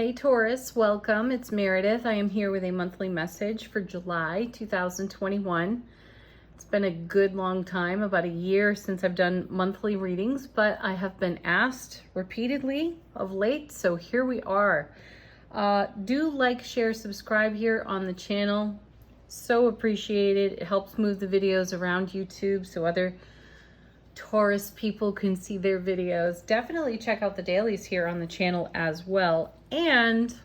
Hey Taurus, welcome. It's Meredith. I am here with a monthly message for July 2021. It's been a good long time, about a year since I've done monthly readings, but I have been asked repeatedly of late, so here we are. Do like, share, subscribe here on the channel. So appreciated. It helps move the videos around YouTube so other Taurus people can see their videos. Definitely check out the dailies here on the channel as well. And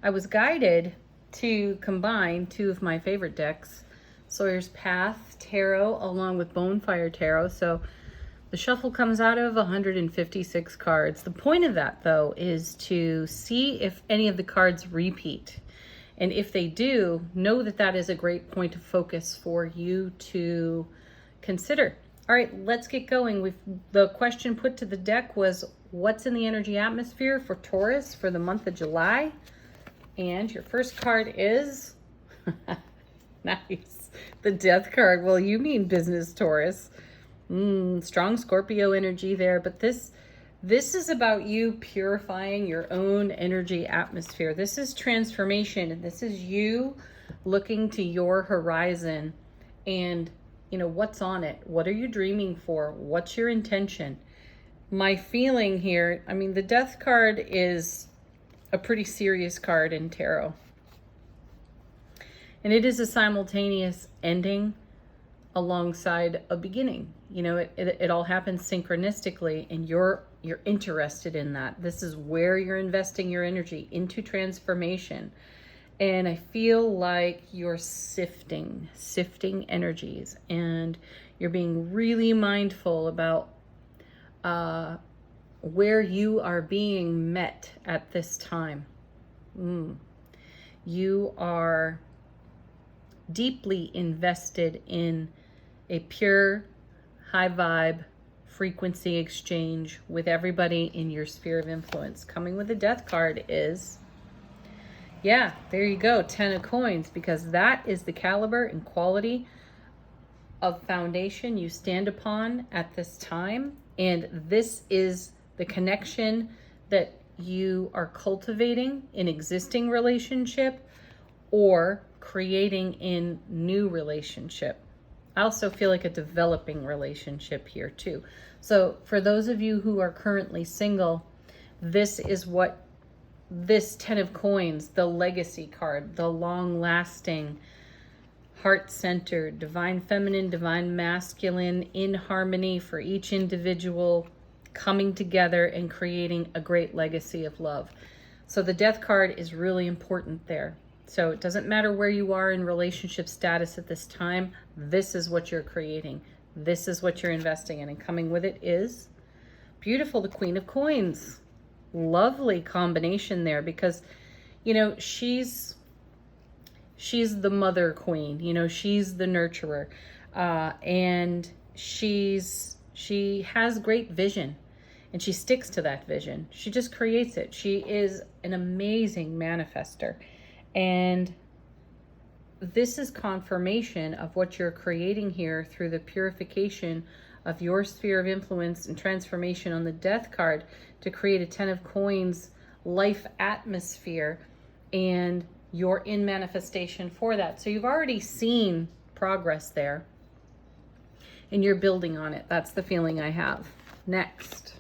I was guided to combine two of my favorite decks, Sawyer's Path Tarot along with Bonefire Tarot. So the shuffle comes out of 156 cards. The point of that, though, is to see if any of the cards repeat. And if they do, know that that is a great point of focus for you to consider. All right, let's get going. The question put to the deck was, what's in the energy atmosphere for Taurus for the month of July? And your first card is, nice, the Death card. Well, you mean business, Taurus. Strong Scorpio energy there, but this is about you purifying your own energy atmosphere. This is transformation, and this is you looking to your horizon and what's on it? What are you dreaming for? What's your intention? My feeling here, the Death card is a pretty serious card in tarot. And it is a simultaneous ending alongside a beginning. It all happens synchronistically, and you're interested in that. This is where you're investing your energy, into transformation. And I feel like you're sifting energies, and you're being really mindful about where you are being met at this time. You are deeply invested in a pure, high vibe frequency exchange with everybody in your sphere of influence. Coming with the Death card is, yeah, there you go, 10 of coins, because that is the caliber and quality of foundation you stand upon at this time. And this is the connection that you are cultivating in existing relationship or creating in new relationship. I also feel like a developing relationship here too. So for those of you who are currently single, this is what this 10 of coins, the legacy card, the long-lasting, heart-centered, divine feminine, divine masculine, in harmony for each individual, coming together and creating a great legacy of love. So the Death card is really important there. So it doesn't matter where you are in relationship status at this time. This is what you're creating. This is what you're investing in. And coming with it is beautiful, the Queen of Coins. Lovely combination there, because she's the mother queen, she's the nurturer, and she has great vision, and she sticks to that vision. She just creates it. She is an amazing manifester, and this is confirmation of what you're creating here through the purification of your sphere of influence and transformation on the Death card to create a 10 of coins life atmosphere, and you're in manifestation for that. So you've already seen progress there, and you're building on it. That's the feeling I have. Next,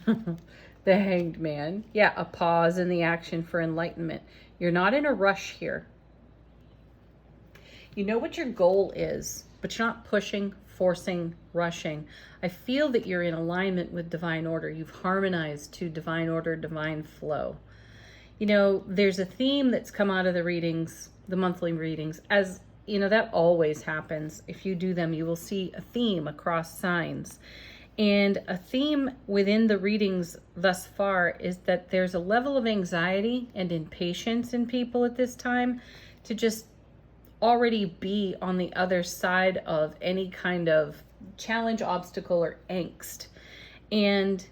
the Hanged Man. Yeah, a pause in the action for enlightenment. You're not in a rush here. You know what your goal is, but you're not pushing, forcing, rushing. I feel that you're in alignment with divine order. You've harmonized to divine order, divine flow. There's a theme that's come out of the readings, the monthly readings, as that always happens. If you do them, you will see a theme across signs. And a theme within the readings thus far is that there's a level of anxiety and impatience in people at this time to just already be on the other side of any kind of challenge, obstacle, or angst. And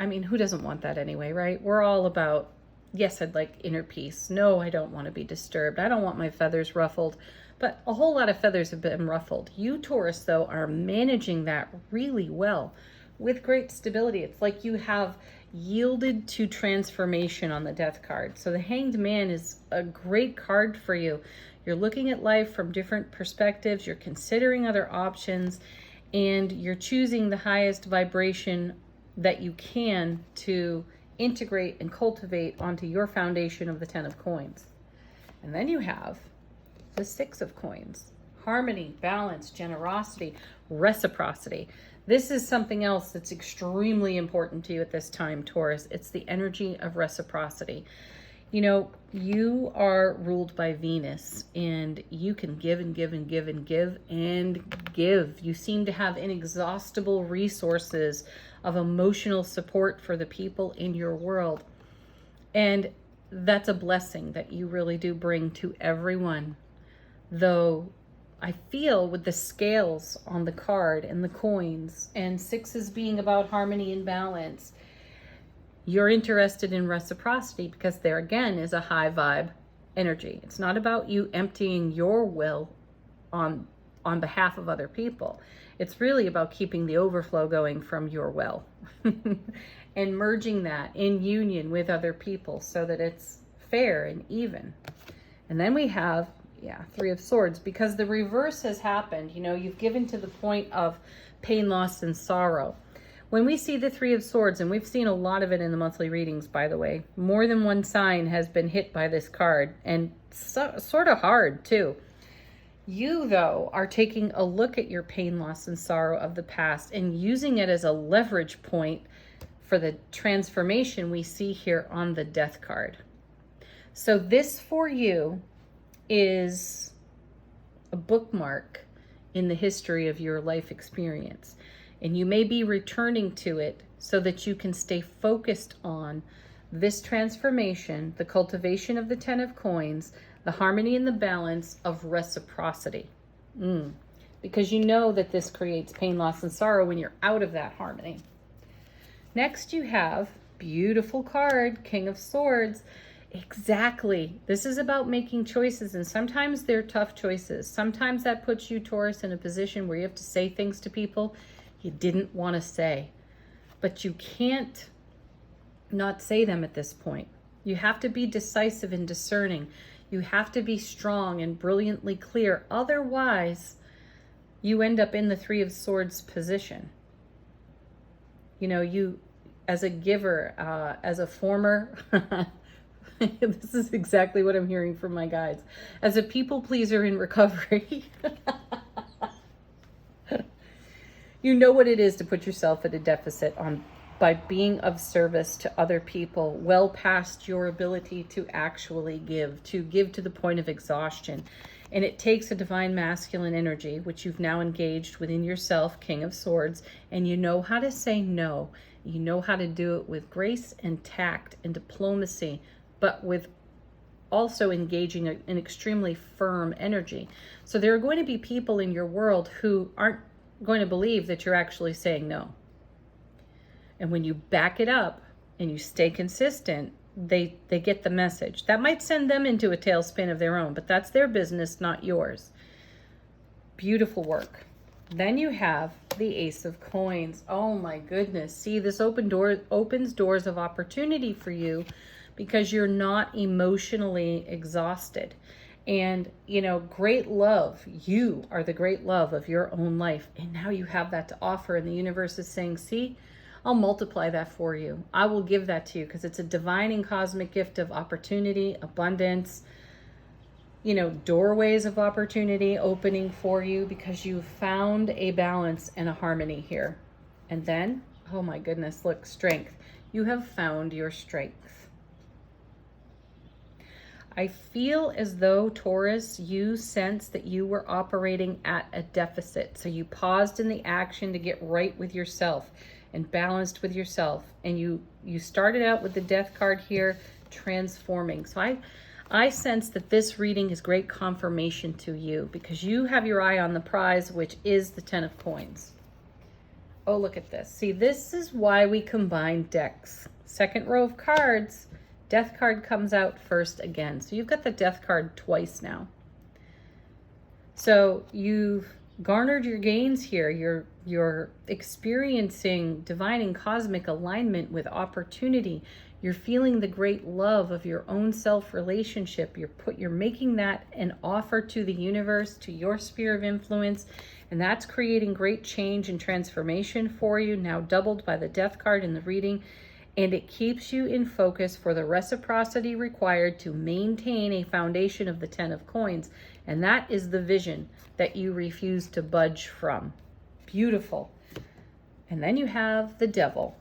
who doesn't want that anyway, right? We're all about, yes, I'd like inner peace. No, I don't want to be disturbed. I don't want my feathers ruffled. But a whole lot of feathers have been ruffled. You, Taurus, though, are managing that really well with great stability. It's like you have yielded to transformation on the Death card. So the Hanged Man is a great card for you. You're looking at life from different perspectives, you're considering other options, and you're choosing the highest vibration that you can to integrate and cultivate onto your foundation of the 10 of coins. And then you have the 6 of coins. Harmony, balance, generosity, reciprocity. This is something else that's extremely important to you at this time, Taurus. It's the energy of reciprocity. You know, you are ruled by Venus, and you can give and give and give and give and give. You seem to have inexhaustible resources of emotional support for the people in your world. And that's a blessing that you really do bring to everyone. Though I feel with the scales on the card and the coins and 6s being about harmony and balance, you're interested in reciprocity because there again is a high vibe energy. It's not about you emptying your will on behalf of other people. It's really about keeping the overflow going from your well and merging that in union with other people so that it's fair and even. And then we have 3 of Swords, because the reverse has happened. You know, you've given to the point of pain, loss, and sorrow. When we see the 3 of Swords, and we've seen a lot of it in the monthly readings, by the way, more than one sign has been hit by this card, and sort of hard too. You, though, are taking a look at your pain, loss, and sorrow of the past and using it as a leverage point for the transformation we see here on the Death card. So this for you is a bookmark in the history of your life experience. And you may be returning to it so that you can stay focused on this transformation, the cultivation of the 10 of coins, the harmony and the balance of reciprocity. Because you know that this creates pain, loss, and sorrow when you're out of that harmony. Next you have, beautiful card, King of Swords. Exactly. This is about making choices, and sometimes they're tough choices. Sometimes that puts you, Taurus, in a position where you have to say things to people you didn't want to say. But you can't not say them at this point. You have to be decisive and discerning. You have to be strong and brilliantly clear. Otherwise, you end up in the 3 of Swords position. You know, you, as a giver, as a former... This is exactly what I'm hearing from my guides. As a people pleaser in recovery, you know what it is to put yourself at a deficit by being of service to other people, well past your ability to actually give to the point of exhaustion. And it takes a divine masculine energy, which you've now engaged within yourself, King of Swords, and you know how to say no. You know how to do it with grace and tact and diplomacy, but with also engaging an extremely firm energy. So there are going to be people in your world who aren't going to believe that you're actually saying no. And when you back it up and you stay consistent, they get the message. That might send them into a tailspin of their own, but that's their business, not yours. Beautiful work. Then you have the Ace of Coins. Oh my goodness. See, this opens doors of opportunity for you, because you're not emotionally exhausted. And, you know, great love. You are the great love of your own life. And now you have that to offer. And the universe is saying, see, I'll multiply that for you. I will give that to you because it's a divine and cosmic gift of opportunity, abundance, you know, doorways of opportunity opening for you because you've found a balance and a harmony here. And then, oh my goodness, look, strength. You have found your strength. I feel as though, Taurus, you sense that you were operating at a deficit. So you paused in the action to get right with yourself and balanced with yourself. And you started out with the Death card here, transforming. So I sense that this reading is great confirmation to you because you have your eye on the prize, which is the 10 of coins. Oh, look at this. See, this is why we combine decks. Second row of cards. Death card comes out first again. So you've got the Death card twice now. So you've garnered your gains here. You're experiencing divine and cosmic alignment with opportunity. You're feeling the great love of your own self relationship. You're making that an offer to the universe, to your sphere of influence, and that's creating great change and transformation for you, now doubled by the Death card in the reading. And it keeps you in focus for the reciprocity required to maintain a foundation of the 10 of coins. And that is the vision that you refuse to budge from. Beautiful. And then you have the devil.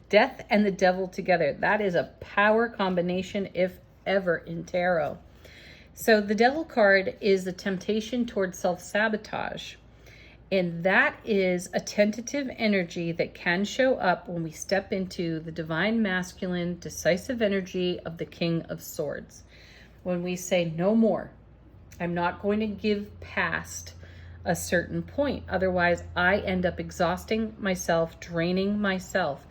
Death and the devil together. That is a power combination, if ever, in tarot. So the devil card is the temptation towards self-sabotage. And that is a tentative energy that can show up when we step into the divine masculine, decisive energy of the King of Swords. When we say, no more, I'm not going to give past a certain point. Otherwise, I end up exhausting myself, draining myself.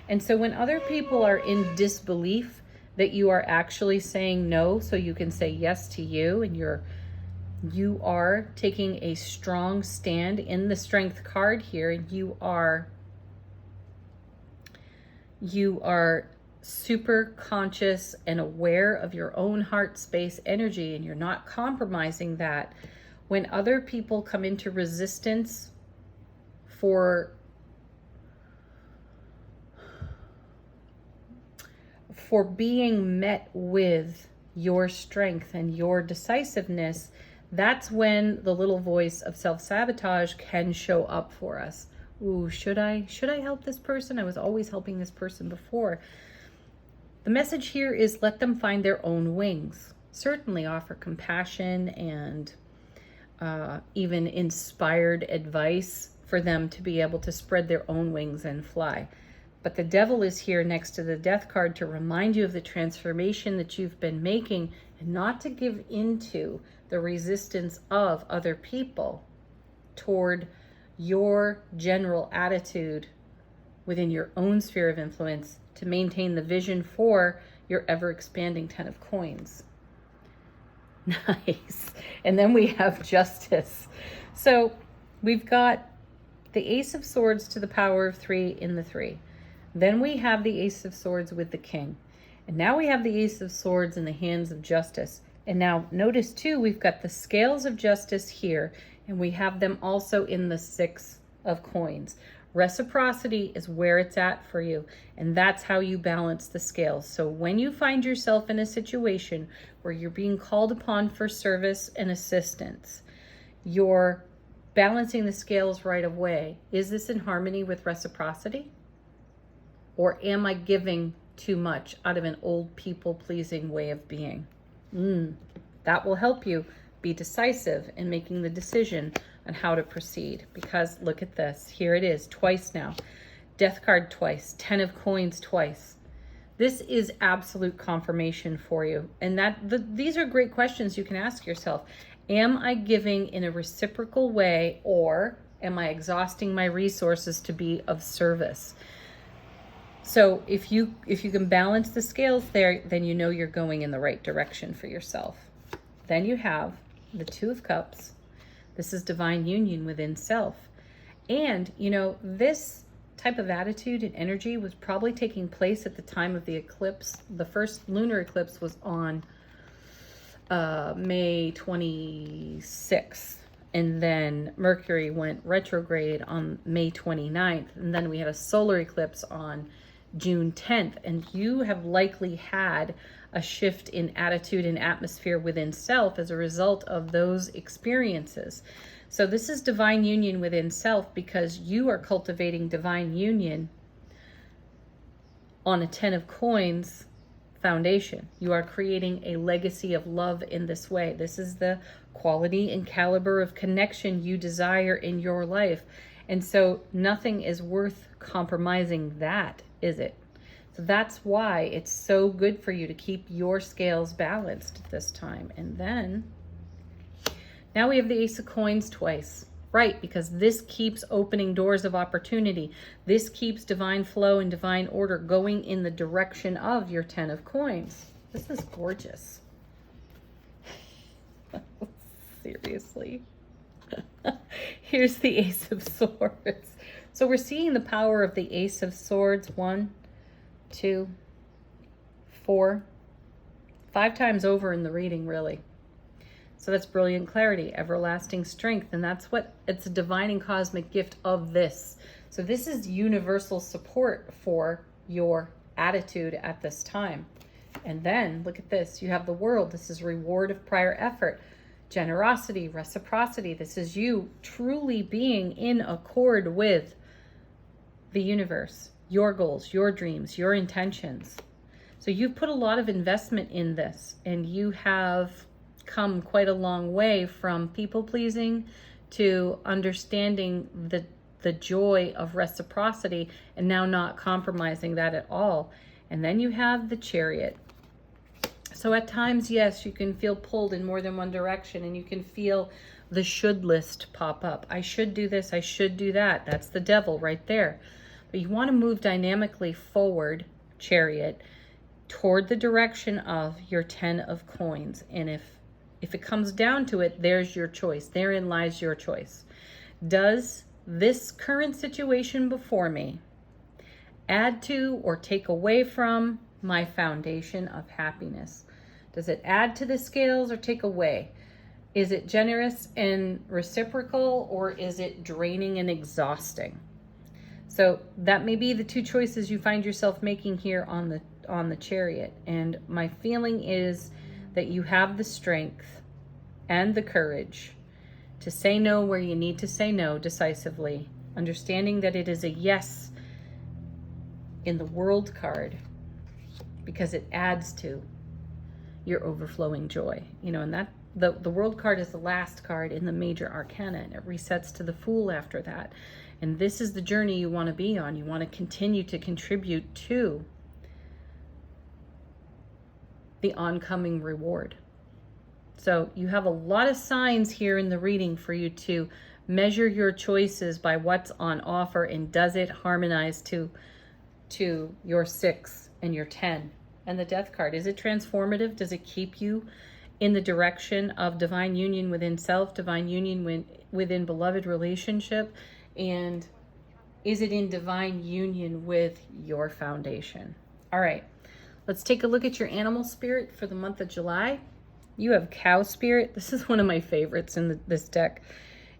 And so when other people are in disbelief that you are actually saying no, so you can say yes to you, and you are taking a strong stand in the Strength card here, and you are super conscious and aware of your own heart space energy, and you're not compromising that. When other people come into resistance for being met with your strength and your decisiveness, that's when the little voice of self-sabotage can show up for us. Ooh, should I help this person? I was always helping this person before. The message here is let them find their own wings. Certainly offer compassion and even inspired advice for them to be able to spread their own wings and fly. But the devil is here next to the Death card to remind you of the transformation that you've been making, and not to give into the resistance of other people toward your general attitude within your own sphere of influence to maintain the vision for your ever-expanding 10 of coins. Nice. And then we have Justice. So we've got the Ace of Swords to the power of 3 in the 3. Then we have the Ace of Swords with the King. And now we have the Ace of Swords in the hands of Justice. And now notice too, we've got the Scales of Justice here, and we have them also in the 6 of coins. Reciprocity is where it's at for you, and that's how you balance the scales. So when you find yourself in a situation where you're being called upon for service and assistance, you're balancing the scales right away. Is this in harmony with reciprocity? Or am I giving too much out of an old people-pleasing way of being? That will help you be decisive in making the decision on how to proceed. Because look at this. Here it is, twice now. Death card twice. 10 of coins twice. This is absolute confirmation for you. And these are great questions you can ask yourself. Am I giving in a reciprocal way, or am I exhausting my resources to be of service? So if you can balance the scales there, then you know you're going in the right direction for yourself. Then you have the 2 of Cups. This is divine union within self. And, you know, this type of attitude and energy was probably taking place at the time of the eclipse. The first lunar eclipse was on May 26th. And then Mercury went retrograde on May 29th. And then we had a solar eclipse on June 10th. And you have likely had a shift in attitude and atmosphere within self as a result of those experiences. So this is divine union within self, because you are cultivating divine union on a 10 of coins foundation. You are creating a legacy of love in this way. This is the quality and caliber of connection you desire in your life. And so nothing is worth compromising that, is it? So that's why it's so good for you to keep your scales balanced at this time. And then now we have the Ace of Coins twice, right? Because this keeps opening doors of opportunity. This keeps divine flow and divine order going in the direction of your 10 of coins. This is gorgeous. Seriously. Here's the Ace of Swords. So we're seeing the power of the Ace of Swords. 1, 2, 4, 5 times over in the reading, really. So that's brilliant clarity, everlasting strength. And that's what, it's a divine and cosmic gift of this. So this is universal support for your attitude at this time. And then look at this. You have the World. This is reward of prior effort. Generosity, reciprocity. This is you truly being in accord with the universe, your goals, your dreams, your intentions. So you've put a lot of investment in this, and you have come quite a long way from people pleasing to understanding the joy of reciprocity, and now not compromising that at all. And then you have the Chariot. So at times, yes, you can feel pulled in more than one direction, and you can feel the should list pop up. I should do this, I should do that. That's the devil right there. But you want to move dynamically forward, Chariot, toward the direction of your 10 of coins. And if it comes down to it, there's your choice. Therein lies your choice. Does this current situation before me add to or take away from my foundation of happiness? Does it add to the scales or take away? Is it generous and reciprocal, or is it draining and exhausting? So that may be the two choices you find yourself making here on the Chariot. And my feeling is that you have the strength and the courage to say no where you need to say no decisively, understanding that it is a yes in the World card, because it adds to your overflowing joy. You know, and that the World card is the last card in the major arcana, and it resets to the Fool after that. And this is the journey you want to be on. You want to continue to contribute to the oncoming reward. So you have a lot of signs here in the reading for you to measure your choices by what's on offer, and does it harmonize to your 6 and your 10. And the Death card, is it transformative? Does it keep you in the direction of divine union within self, divine union within beloved relationship? And is it in divine union with your foundation? All right, let's take a look at your animal spirit for the month of July. You have Cow Spirit. This is one of my favorites in this deck.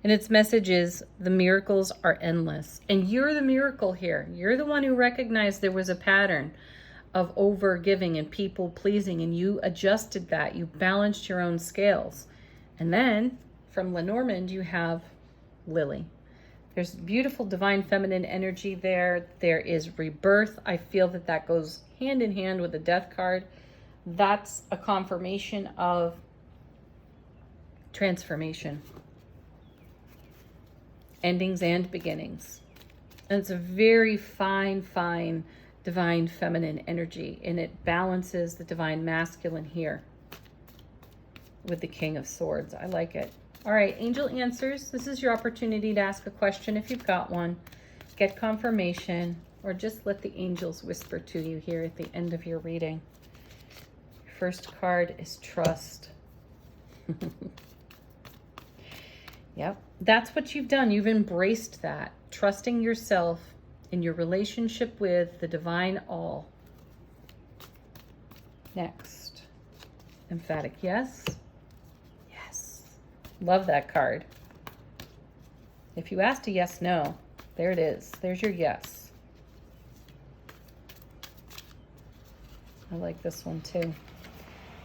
And its message is, the miracles are endless. And you're the miracle here. You're the one who recognized there was a pattern of over giving and people pleasing, and you adjusted that. You balanced your own scales. And then from Lenormand, you have Lily. There's beautiful divine feminine energy there. There is rebirth. I feel that goes hand in hand with the Death card. That's a confirmation of transformation, endings and beginnings. And it's a very fine divine feminine energy, and it balances the divine masculine here with the King of Swords. I like it. All right, angel answers. This is your opportunity to ask a question if you've got one, get confirmation, or just let the angels whisper to you here at the end of your reading. First card is trust. Yep, that's what you've done. You've embraced that, trusting yourself in your relationship with the divine all. Next, emphatic yes. Yes, love that card. If you asked a yes, no, there it is. There's your yes. I like this one too.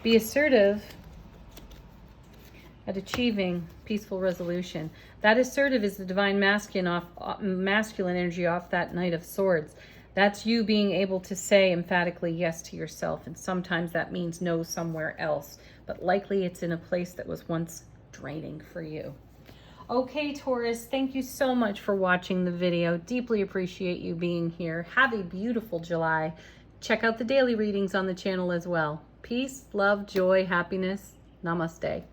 Be assertive at achieving peaceful resolution. That assertive is the divine masculine energy off that Knight of Swords. That's you being able to say emphatically yes to yourself, and sometimes that means no somewhere else, but likely it's in a place that was once draining for you. Okay, Taurus, thank you so much for watching the video. Deeply appreciate you being here. Have a beautiful July. Check out the daily readings on the channel as well. Peace, love, joy, happiness. Namaste.